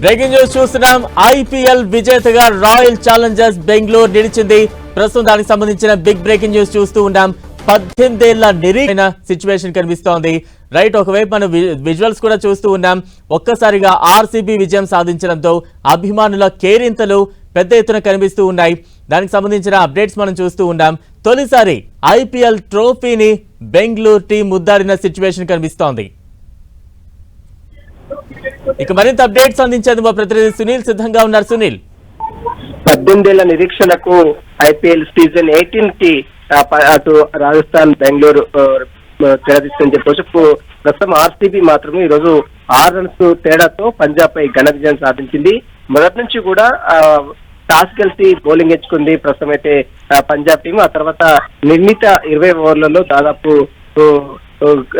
Breaking news చూస్తున్నాం. IPL విజేతగా royal Challengers Bengaluru నిలిచింది. ప్రస్తుతం దానికి సంబంధించిన బిగ్ బ్రేకింగ్ న్యూస్ చూస్తూ ఉన్నాం. 18 ఏళ్ల నిరీక్షణ సిచ్యువేషన్ కనిపిస్తోంది. రైట్, ఒకవైపు మనం విజువల్స్ కూడా చూస్తూ ఉన్నాం. ఒక్కసారిగా ఆర్సీబీ విజయం సాధించడంతో అభిమానుల కేరింతలు పెద్ద ఎత్తున కనిపిస్తూ ఉన్నాయి. దానికి సంబంధించిన అప్డేట్స్ మనం చూస్తూ ఉన్నాం. తొలిసారి ఐపీఎల్ ట్రోఫీని బెంగళూరు టీం ముద్దాడిన సిచ్యువేషన్ కనిపిస్తోంది. ఇక మరింత అప్డేట్స్ అందించేందుకు మా ప్రతినిధి సునీల్ సిద్ధంగా ఉన్నారు. సునీల్, 18 ఏళ్ల నిరీక్షణకు ఐపీఎల్ సీజన్ 18 కి అటు రాజస్థాన్ బెంగళూరు తెరదీస్తుందని చెప్పవచ్చు. ప్రస్తుతం ఆర్సీబీ మాత్రమే ఈ రోజు 6 రన్స్ తేడాతో పంజాబ్ పై ఘన విజయం సాధించింది. మొదటి నుంచి కూడా టాస్ గెలిచి బౌలింగ్ ఎంచుకుంది ప్రస్తుతం అయితే పంజాబ్ టీం. ఆ తర్వాత నిర్ణీత 20 ఓవర్లలో దాదాపు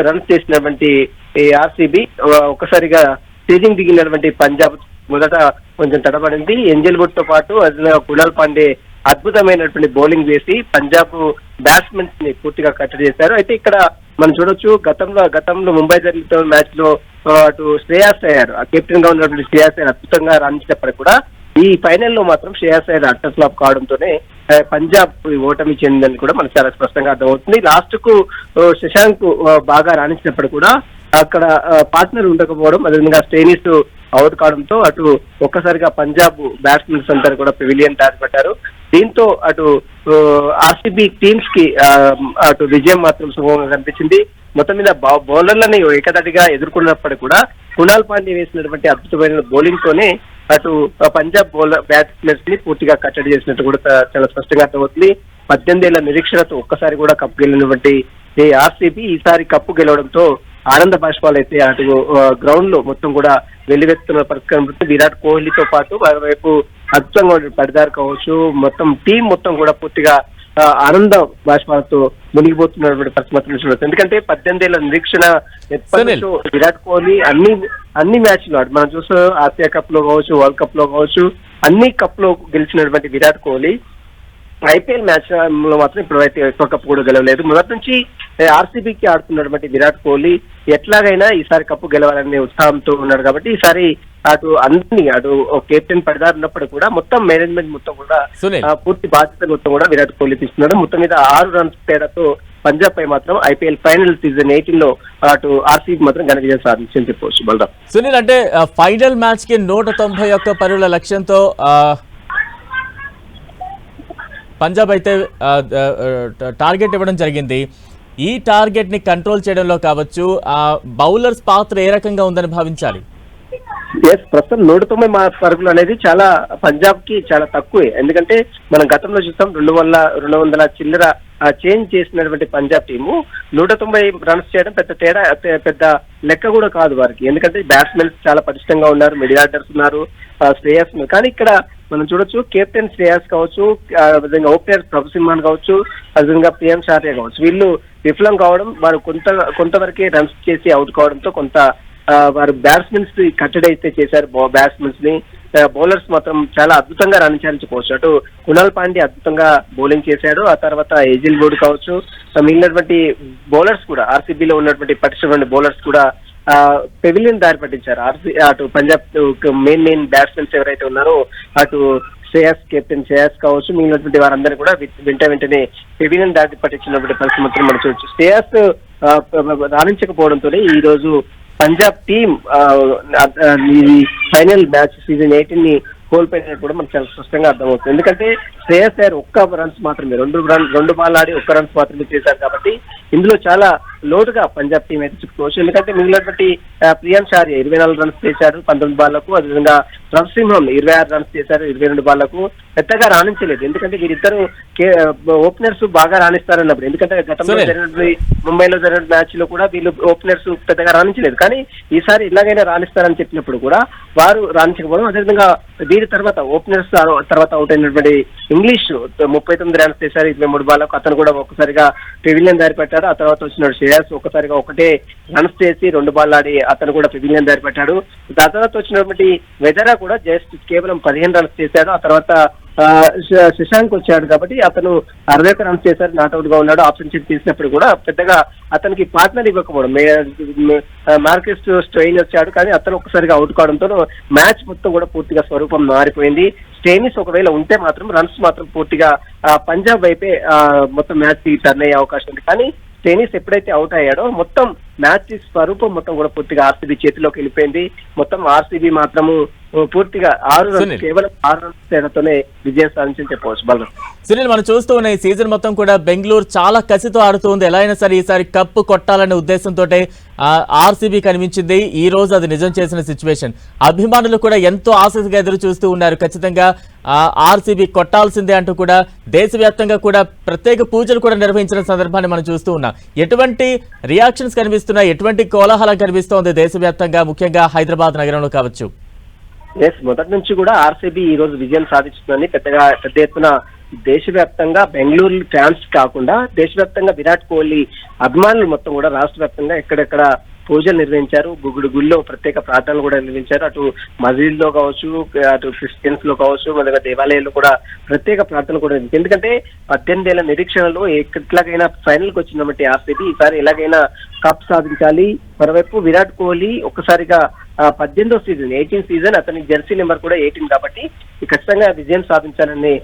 రన్స్ చేసినటువంటి ఆర్సీబీ ఒక్కసారిగా స్టేజింగ్ దిగినటువంటి పంజాబ్ మొదట కొంచెం తడబడింది. ఏంజెల్ వుడ్ తో పాటు కునాల్ పాండే అద్భుతమైనటువంటి బౌలింగ్ వేసి పంజాబ్ బ్యాట్స్మెన్స్ ని పూర్తిగా కట్టడి చేశారు. అయితే ఇక్కడ మనం చూడొచ్చు, గతంలో ముంబై జరిగిన మ్యాచ్ లో అటు శ్రేయాస్ అయ్యారు, కెప్టెన్ గా ఉన్నటువంటి శ్రేయాస్ అయ్యారు అద్భుతంగా రాణించినప్పటికీ కూడా ఈ ఫైనల్ లో మాత్రం శ్రేయాస్ అయ్యారు అట్టర్ ఫ్లాప్ కావడంతోనే పంజాబ్ ఓటమి చెందిందని కూడా మనకు చాలా స్పష్టంగా అర్థమవుతుంది. లాస్ట్ కు శశాంక్ బాగా రాణించినప్పుడు కూడా అక్కడ పార్ట్నర్ ఉండకపోవడం, అదేవిధంగా స్టెయినిస్ అవుట్ కావడంతో అటు ఒక్కసారిగా పంజాబ్ బ్యాట్స్మెన్స్ అందరూ కూడా పెవిలియన్ దారిపడ్డారు. దీంతో అటు ఆర్సీబీ టీమ్స్ కి అటు విజయం మాత్రం సుగమంగా కనిపించింది. మొత్తం మీద బౌలర్లని ఏకదాటిగా ఎదుర్కొన్నప్పటికీ కూడా కునాల్ పాండే వేసినటువంటి అద్భుతమైన బౌలింగ్ తోనే అటు పంజాబ్ బ్యాట్స్మెన్స్ ని పూర్తిగా కట్టడి చేసినట్టు కూడా చాలా స్పష్టంగా అర్థమవుతుంది. 18 ఏళ్ల నిరీక్షణతో ఒక్కసారి కూడా కప్పు గెలినటువంటి ఆర్సీబీ ఈసారి కప్పు గెలవడంతో ఆనంద బాష్పాలు అయితే అటు గ్రౌండ్ లో మొత్తం కూడా వెల్లువెత్తున్న పరిస్థితి. విరాట్ కోహ్లీతో పాటు మరోవైపు అద్భుతంగా పడిదారు కావచ్చు, మొత్తం టీం మొత్తం కూడా పూర్తిగా ఆనంద బాష్పాలతో మునిగిపోతున్నటువంటి పరిస్థితి చూడవచ్చు. ఎందుకంటే 18 ఏళ్ల నిరీక్షణ విరాట్ కోహ్లీ అన్ని మ్యాచ్లు మనం చూస్తూ ఆసియా కప్ లో కావచ్చు, వరల్డ్ కప్ లో కావచ్చు, అన్ని కప్ లో గెలిచినటువంటి విరాట్ కోహ్లీ ఐపీఎల్ మ్యాచ్ లో మాత్రం ఇప్పుడైతే ఎక్కువ కప్పు కూడా గెలవలేదు. మొదటి నుంచి ఆర్సీబీకి ఆడుతున్నటువంటి విరాట్ కోహ్లీ ఎట్లాగైనా ఈసారి కప్పు గెలవాలనే ఉత్సాహంతో ఉన్నాడు. కాబట్టి ఈసారి అటు కెప్టెన్ పడిదారు ఉన్నప్పుడు కూడా మొత్తం మేనేజ్మెంట్ మొత్తం కూడా పూర్తి బాధ్యత మొత్తం కూడా విరాట్ కోహ్లీ తీసుకున్నాడు. మొత్తం మీద 6 రన్స్ తేడాతో పంజాబ్ పై మాత్రం ఐపీఎల్ ఫైనల్ సీజన్ 18 లో అటు ఆర్సీబీ మాత్రం ఘన విజయం సాధించని చెప్పవచ్చు. బలరాం, సునీల్, అంటే ఫైనల్ మ్యాచ్ కి 191 పరుగుల లక్ష్యంతో పంజాబ్ అయితే టార్గెట్ ఇవ్వడం జరిగింది. ఈ టార్గెట్ ని కంట్రోల్ చేయడంలో కావచ్చు బౌలర్స్ పాత్ర ఏ రకంగా ఉందని భావించాలి? ప్రస్తుతం 190 పరుగులు అనేది చాలా పంజాబ్ కి చాలా తక్కువే. ఎందుకంటే మనం గతంలో చూస్తాం 200 చిల్లర చేంజ్ చేసినటువంటి పంజాబ్ టీము 190 రన్స్ చేయడం పెద్ద లెక్క కూడా కాదు వారికి. ఎందుకంటే బ్యాట్స్మెన్స్ చాలా పటిష్టంగా ఉన్నారు, మిడిల్ ఆర్డర్స్ ఉన్నారు, శ్రేయస్. కానీ ఇక్కడ మనం చూడొచ్చు, కెప్టెన్ శ్రేయస్ కావచ్చు, విధంగా ఓపెనర్ ప్రభుసింహాన్ కావచ్చు, అదేవిధంగా ప్రియం షార్య కావచ్చు, వీళ్ళు విఫలం కావడం, వారు కొంతవరకే రన్స్ చేసి అవుట్ కావడంతో కొంత వారు బ్యాట్స్మెన్స్ కట్టడి అయితే చేశారు. బ్యాట్స్మెన్స్ ని బౌలర్స్ మాత్రం చాలా అద్భుతంగా రాణించాలని అటు కునాల్ పాండే అద్భుతంగా బౌలింగ్ చేశాడు. ఆ తర్వాత ఏజిల్ వుడ్ కావచ్చు, మిగిలినటువంటి బౌలర్స్ కూడా ఆర్సీబీలో ఉన్నటువంటి పటిష్టమైన బౌలర్స్ కూడా పెవిలియన్ దారి పట్టించారు. అటు పంజాబ్ మెయిన్ బ్యాట్స్మెన్స్ ఎవరైతే ఉన్నారో అటు కెప్టెన్ శ్రేయస్ కావచ్చు, మిగిలినటువంటి వారందరూ కూడా వెంటనే పెవిలియన్ దారి పట్టించినటువంటి పరిస్థితి మాత్రం మనం చూడొచ్చు. శ్రేయస్ రాణించకపోవడంతో ఈ రోజు Punjab team final match season 18 ని కోల్పోయినట్టు కూడా మనకు చాలా స్పష్టంగా అర్థమవుతుంది. ఎందుకంటే శ్రేయస్ అయ్యర్ 1 రన్స్ మాత్రమే, 2 బాల్ ఆడి 1 రన్స్ మాత్రమే చేశారు. కాబట్టి ఇందులో చాలా లోటుగా పంజాబ్ టీం అయితే చెప్పుకోవచ్చు. ఎందుకంటే మిగిలినటువంటి ప్రియాన్ షార్య 24 రన్స్ చేశాడు 19 బాళ్లకు, అదేవిధంగా రవిసింహం 26 రన్స్ చేశారు 22 బాళ్లకు. పెద్దగా రాణించలేదు, ఎందుకంటే వీరిద్దరు ఓపెనర్స్ బాగా రాణిస్తారన్నప్పుడు. ఎందుకంటే గతంలో జరిగినటువంటి ముంబైలో జరిగిన మ్యాచ్ లో కూడా వీళ్ళు ఓపెనర్స్ పెద్దగా రాణించలేదు. కానీ ఈసారి ఇలాగైనా రాణిస్తారని చెప్పినప్పుడు కూడా వారు రాణించకపోవడం, అదేవిధంగా వీరి తర్వాత ఓపెనర్స్ తర్వాత అవుట్ అయినటువంటి ఇంగ్లీష్ 39 రన్స్ చేశారు 23 బాళ్లకు. అతను కూడా ఒక్కసారిగా పెవిలియన్ దారి పెట్టాడు. ఆ తర్వాత వచ్చినాడు శ్రేయస్, ఒక్కసారిగా 1 రన్స్ చేసి 2 బాల్ ఆడి అతను కూడా పెవిలియన్ దారి పెట్టాడు. దాని తర్వాత వచ్చినటువంటి వెదరా కూడా జస్ట్ కేవలం 15 రన్స్ చేశాడు. ఆ తర్వాత శశాంక్ వచ్చాడు కాబట్టి అతను 60 రన్స్ చేశారు, నాట్అవుట్ గా ఉన్నాడు. ఆప్షన్ చేసి తీసినప్పుడు కూడా పెద్దగా అతనికి పార్ట్నర్ ఇవ్వకపోవడం, మార్కెస్ స్ట్రెయిన్ వచ్చాడు కానీ అతను ఒక్కసారిగా అవుట్ కావడంతో మ్యాచ్ మొత్తం కూడా పూర్తిగా స్వరూపం మారిపోయింది. స్టెయినిస్ ఒకవేళ ఉంటే మాత్రం రన్స్ మాత్రం పూర్తిగా పంజాబ్ వైపే మొత్తం మ్యాచ్ టర్న్ అయ్యే అవకాశం ఉంది. కానీ స్టెయినిస్ ఎప్పుడైతే అవుట్ అయ్యాడో మొత్తం మ్యాచ్ స్వరూపం మొత్తం కూడా పూర్తిగా ఆర్సీబీ చేతిలోకి వెళ్ళిపోయింది. మొత్తం ఆర్సీబీ మాత్రము పూర్తిగా 6 రన్స్, కేవలం 6 రన్స్ తేడాతోనే విజయం సాధించని చెప్పవచ్చు. బలరాం సునీల్, మనం చూస్తూ ఉన్న ఈ సీజన్ మొత్తం కూడా బెంగళూరు చాలా కసితో ఆడుతుంది. ఎలా అయినా సరే ఈసారి కప్పు కొట్టాలనే ఉద్దేశంతో ఆర్సీబీ కనిపించింది. ఈ రోజు అది నిజం చేసిన సిచ్యువేషన్. అభిమానులు కూడా ఎంతో ఆసక్తిగా ఎదురు చూస్తూ ఉన్నారు. ఖచ్చితంగా ఆర్సీబీ కొట్టాల్సిందే అంటూ కూడా దేశవ్యాప్తంగా కూడా ప్రత్యేక పూజలు కూడా నిర్వహించిన సందర్భాన్ని మనం చూస్తూ ఉన్నాం. ఎటువంటి రియాక్షన్స్ కనిపిస్తున్నాయి, ఎటువంటి కోలాహలం కనిపిస్తోంది దేశవ్యాప్తంగా, ముఖ్యంగా హైదరాబాద్ నగరంలో కావచ్చు? మొదటి నుంచి కూడా ఆర్సీబీ ఈ రోజు విజయం సాధిస్తుందని పెద్ద ఎత్తున దేశవ్యాప్తంగా బెంగళూరు ఫ్యాన్స్ కాకుండా దేశవ్యాప్తంగా విరాట్ కోహ్లీ అభిమానులు మొత్తం కూడా రాష్ట్ర వ్యాప్తంగా ఎక్కడెక్కడ పూజలు నిర్వహించారు. గుడిలో ప్రత్యేక ప్రార్థనలు కూడా నిర్వహించారు. అటు మసీదులో కావచ్చు, అటు క్రిస్టియన్స్ లో కావచ్చు, మన దేవాలయాల్లో కూడా ప్రత్యేక ప్రార్థనలు కూడా. ఎందుకంటే 18 ఏళ్ల నిరీక్షణలో ఎట్లాగైనా ఫైనల్ కి వచ్చిందన్నమాట ఆర్సీబీ. ఈసారి ఎలాగైనా కప్ సాధించాలి. మరోవైపు విరాట్ కోహ్లీ ఒక్కసారిగా 18వ సీజన్, 18 సీజన్, అతని జెర్సీ నెంబర్ కూడా 18 కాబట్టి ఖచ్చితంగా విజయం సాధించాలనే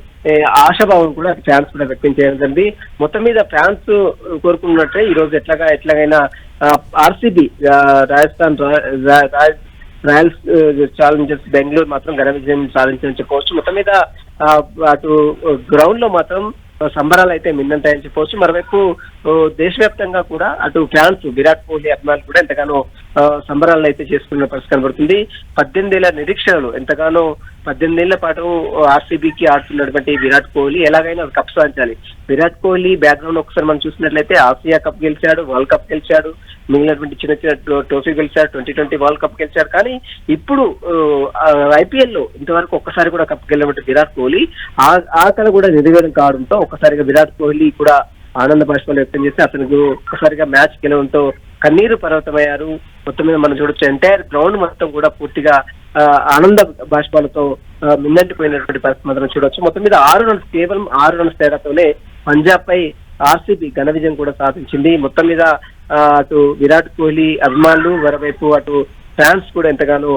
ఆశాభావం కూడా ఫ్యాన్స్ కూడా వ్యక్తం చేయడం జరిగింది. మొత్తం మీద ఫ్యాన్స్ కోరుకున్నట్టే ఈ రోజు ఎట్లాగైనా ఆర్సీబీ రాయల్స్ ఛాలెంజర్స్ బెంగళూరు మాత్రం ఘన విజయం సాధించని చెప్పవచ్చు. మొత్తం మీద అటు గ్రౌండ్ లో మాత్రం సంబరాలు అయితే మిన్నంటాయని చెప్పవచ్చు. మరోవైపు దేశవ్యాప్తంగా కూడా అటు ఫ్యాన్స్, విరాట్ కోహ్లీ అభిమానులు కూడా ఎంతగానో సంబరాలను అయితే చేసుకున్న పరిస్థితి కనబడుతుంది. 18 ఏళ్ల నిరీక్షణలు ఎంతగానో 18 ఏళ్ల పాటు ఆర్సీబీకి ఆడుతున్నటువంటి విరాట్ కోహ్లీ ఎలాగైనా కప్ సాధించాలి. విరాట్ కోహ్లీ బ్యాక్గ్రౌండ్ ఒకసారి మనం చూసినట్లయితే ఆసియా కప్ గెలిచాడు, వరల్డ్ కప్ గెలిచాడు, మిగిలినటువంటి చిన్న ట్రోఫీ గెలిచాడు, 2020 వరల్డ్ కప్ గెలిచాడు. కానీ ఇప్పుడు ఐపీఎల్ లో ఇంతవరకు ఒక్కసారి కూడా కప్ గెలినటువంటి విరాట్ కోహ్లీ ఆ కళ కూడా నెరవేరం కావడంతో ఒక్కసారిగా విరాట్ కోహ్లీ కూడా ఆనంద బాష్పాలు వ్యక్తం చేసి అతనికి ఒక్కసారిగా మ్యాచ్ గెలవడంతో కన్నీరు పర్వతమయ్యారు. మొత్తం మీద మనం చూడొచ్చు ఎంటైర్ గ్రౌండ్ మొత్తం కూడా పూర్తిగా ఆనంద బాష్పాలతో మిన్నంటిపోయినటువంటి పరిస్థితి మనం చూడొచ్చు. మొత్తం మీద 6 రన్స్, కేవలం 6 రన్స్ తేడాతోనే పంజాబ్ పై ఆర్సీబీ ఘన విజయం కూడా సాధించింది. మొత్తం మీద అటు విరాట్ కోహ్లీ అభిమానులు, మరోవైపు అటు ఫ్యాన్స్ కూడా ఎంతగానో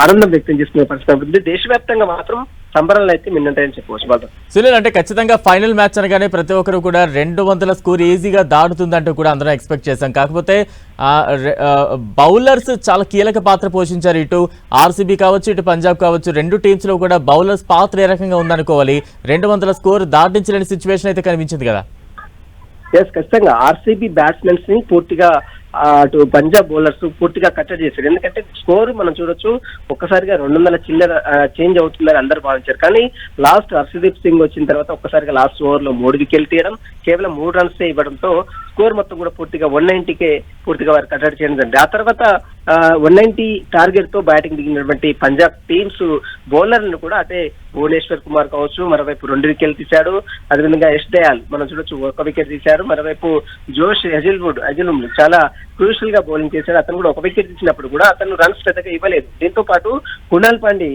ఆనందం వ్యక్తం చేసుకునే పరిస్థితి ఉంది. దేశవ్యాప్తంగా మాత్రం సంబరాలు అయితే మిన్నంటాయని చెప్పవచ్చు. బాగా సునీల్, అంటే ఖచ్చితంగా ఫైనల్ మ్యాచ్ అనగానే ప్రతి ఒక్కరు కూడా 200 స్కోర్ ఈజీగా దాటుతుందంటూ కూడా అందరం ఎక్స్పెక్ట్ చేశాం. కాకపోతే బౌలర్స్ చాలా కీలక పాత్ర పోషించారు. ఇటు ఆర్సీబీ కావచ్చు, ఇటు పంజాబ్ కావచ్చు, రెండు టీమ్స్ లో కూడా బౌలర్స్ పాత్ర ఏ రకంగా ఉందనుకోవాలి. 200 స్కోర్ దాటించలేని సిచ్యువేషన్ అయితే కనిపించింది కదా. ఖచ్చితంగా ఆర్సీబీ బ్యాట్స్మెన్స్ ని పూర్తిగా అటు పంజాబ్ బౌలర్స్ పూర్తిగా కట్టడి చేశారు. ఎందుకంటే స్కోర్ మనం చూడొచ్చు ఒక్కసారిగా 200 చిల్లర చేంజ్ అవుతుందని అందరూ భావించారు. కానీ లాస్ట్ హర్షదీప్ సింగ్ వచ్చిన తర్వాత ఒక్కసారిగా లాస్ట్ ఓవర్ లో 3 వికెట్లు తీయడం, కేవలం 3 రన్స్ ఇవ్వడంతో స్కోర్ మొత్తం కూడా పూర్తిగా 190కే పూర్తిగా వారు కట్టడి చేయడం జరిగింది. ఆ తర్వాత 190 టార్గెట్ తో బ్యాటింగ్ దిగినటువంటి పంజాబ్ టీమ్స్ బౌలర్లను కూడా అంటే భువనేశ్వర్ కుమార్ కావచ్చు, మరోవైపు 2 వికెట్లు తీశాడు. అదేవిధంగా యష్ దయాల్ మనం చూడొచ్చు 1 వికెట్ తీశారు. మరోవైపు జోష్ హెజిల్వుడ్ చాలా క్రూషియల్ గా బౌలింగ్ చేశాడు. అతను కూడా 1 వికెట్ ఇచ్చినప్పుడు కూడా అతను రన్స్ పెద్దగా ఇవ్వలేదు. దీంతో పాటు కునాల్ పాండే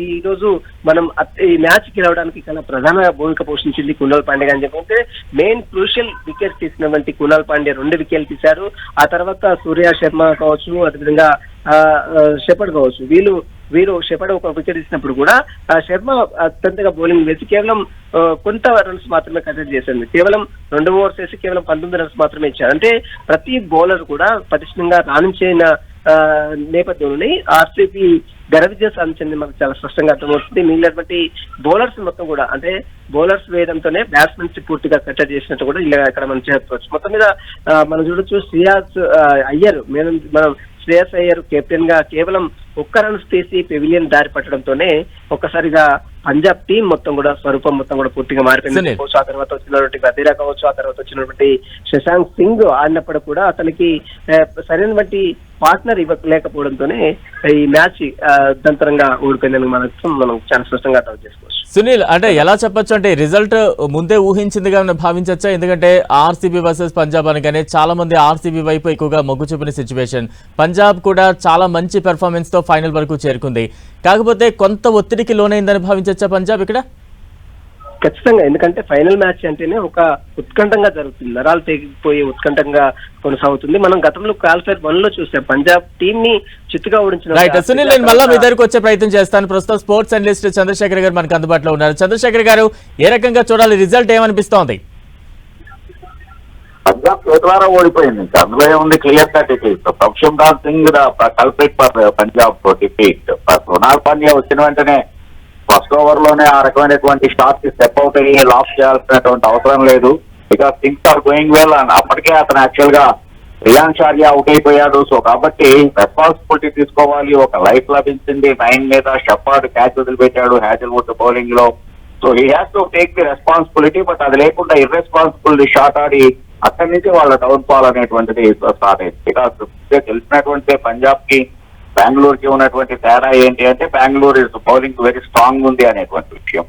ఈ రోజు మనం ఈ మ్యాచ్ గెలవడానికి చాలా ప్రధాన భూమిక పోషించింది కునాల్ పాండే అని చెప్పి మెయిన్ క్రూషియల్ వికెట్స్ తీసినటువంటి కునాల్ పాండే 2 వికెట్లు తీశారు. ఆ తర్వాత సూర్య శర్మ కావచ్చు, అదేవిధంగా షెపర్డ్ కావచ్చు, వీరు షెపర్డ్ 1 వికెట్ ఇచ్చినప్పుడు కూడా శర్మ అత్యంతగా బౌలింగ్ వేసి కేవలం కొంత రన్స్ మాత్రమే కట్టడి చేసింది. కేవలం 2 ఓవర్స్ వేసి కేవలం 19 రన్స్ మాత్రమే ఇచ్చారు. అంటే ప్రతి బౌలర్ కూడా పటిష్టంగా రాణించిన నేపథ్యంలోని ఆర్సీబీ ఘన విజయం సాధించింది మనకు చాలా స్పష్టంగా అర్థమవుతుంది. మిగిలినటువంటి బౌలర్స్ మొత్తం కూడా అంటే బౌలర్స్ వేయడంతోనే బ్యాట్స్మెన్స్ పూర్తిగా కట్టడి చేసినట్టు కూడా ఇలా ఇక్కడ మనం చెప్పవచ్చు. మొత్తం మీద మనం చూడొచ్చు శ్రేయస్ అయ్యర్ కెప్టెన్ గా కేవలం 1 రన్స్ తీసి పెవిలియన్ దారి పట్టడంతోనే ఒక్కసారిగా పంజాబ్ టీం మొత్తం కూడా స్వరూపం మొత్తం కూడా పూర్తిగా మారిపోయింది. ఆ తర్వాత వచ్చినటువంటి గదీరా కావచ్చు, ఆ తర్వాత వచ్చినటువంటి శశాంక్ సింగ్ ఆడినప్పుడు కూడా అతనికి సరైనటువంటి పార్ట్నర్ ఇవ్వలేకపోవడంతోనే ఈ మ్యాచ్ దంతరంగా ఓడిపోయిందని మనం చాలా స్పష్టంగా అర్థం చేసుకోవచ్చు. సునీల్, అంటే ఎలా చెప్పొచ్చు అంటే రిజల్ట్ ముందే ఊహించిందిగా భావించచ్చా? ఎందుకంటే ఆర్సీబీ వర్సెస్ పంజాబ్ అనగానే చాలా మంది ఆర్సీబీ వైపు ఎక్కువగా మొగ్గు చూపిన సిచ్యువేషన్. పంజాబ్ కూడా చాలా మంచి పెర్ఫార్మెన్స్ తో ఫైనల్ వరకు చేరుకుంది. కాకపోతే కొంత ఒత్తిడికి లోనైందని భావించచ్చా పంజాబ్ ఇక్కడ? ఖచ్చితంగా, ఎందుకంటే ఫైనల్ మ్యాచ్ అంటేనే ఒక ఉత్కంఠంగా జరుగుతుంది, నరాలు తెగిపోయే ఉత్కంఠంగా కొనసాగుతుంది. మనం గతంలో క్వాలిఫైర్ 1 లో చూసాం పంజాబ్ టీం ని చిత్తుగా ఓడించిన. రైట్ సునీల్, నేను మళ్ళీ మీ దగ్గరకు వచ్చే ప్రయత్నం చేస్తాను. ప్రస్తుతం స్పోర్ట్స్ అనలిస్ట్ చంద్రశేఖర్ గారు మనకు అందుబాటులో ఉన్నారు. చంద్రశేఖర్ గారు, ఏ రకంగా చూడాలి, రిజల్ట్ ఏమనిపిస్తోంది? పంజాబ్ చేతులారా ఓడిపోయింది, అందులో ఏముంది, క్లియర్ కట్ ఇట్ ఈస్. ప్రక్షుబ్దాన్ Singh culprit for Punjab defeat. Krunal Pandya వచ్చిన వెంటనే ఫస్ట్ ఓవర్ లోనే ఆ రకమైనటువంటి షాట్ కి స్టెప్ అవుట్ అయ్యి లాక్ చేయాల్సినటువంటి అవసరం లేదు. Because things are going well. And అప్పటికే అతను యాక్చువల్ గా రియాన్ షార్యా అవుట్ అయిపోయాడు. సో కాబట్టి రెస్పాన్సిబిలిటీ తీసుకోవాలి. ఒక లైఫ్ లభించింది 9 మీద. షెఫర్డ్ క్యాచ్ వదిలిపెట్టాడు హ్యాజల్వుడ్ బౌలింగ్ లో. So he has to take the responsibility. But అది లేకుండా ఇర్రెస్పాన్సిబుల్ షాట్ ఆడి అక్కడి నుంచి వాళ్ళ డౌన్ ఫాల్ అనేటువంటిది స్టార్ట్ అయింది. బికాస్ తెలిసినటువంటి పంజాబ్ కి బెంగళూరు కి ఉన్నటువంటి తేడా ఏంటి అంటే బెంగళూరు బౌలింగ్ వెరీ స్ట్రాంగ్ ఉంది అనేటువంటి విషయం.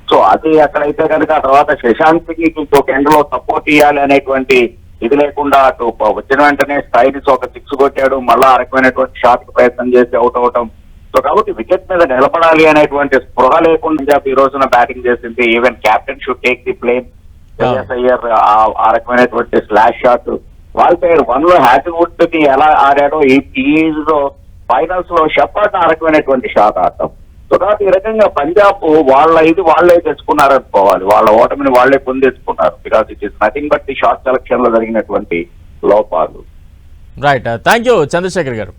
సో అది అక్కడైతే కనుక తర్వాత శశాంక్ కి ఇంకొక ఎండ్ లో సపోర్ట్ ఇవ్వాలి అనేటువంటి ఇది లేకుండా అటు వచ్చిన వెంటనే స్టైనిస్ ఒక 6 కొట్టాడు. మళ్ళా ఆ రకమైనటువంటి షాట్ కి ప్రయత్నం చేసి అవుట్ అవటం. సో కాబట్టి వికెట్ మీద నిలబడాలి అనేటువంటి స్పృహ లేకుండా పంజాబ్ ఈ రోజున బ్యాటింగ్ చేసింది. Even captain should take the plane. Iyer ఆ రకమైనటువంటి స్లాష్ షాట్. వాల్పైర్ 1 లో హ్యాజల్వుడ్ ని ఎలా ఆడాడో ఈ ఫైనల్స్ లో షెఫర్డ్ ఆ రకమైనటువంటి షాట్ ఆడటం. సో కాబట్టి ఈ రకంగా పంజాబ్ వాళ్ళే తెచ్చుకున్నారనుకోవాలి. వాళ్ళ ఓటమిని వాళ్ళే పొందేసుకున్నారు. Because it is nothing but the short selection లో జరిగినటువంటి లోపాలు. రైట్, థ్యాంక్ యూ చంద్రశేఖర్ గారు.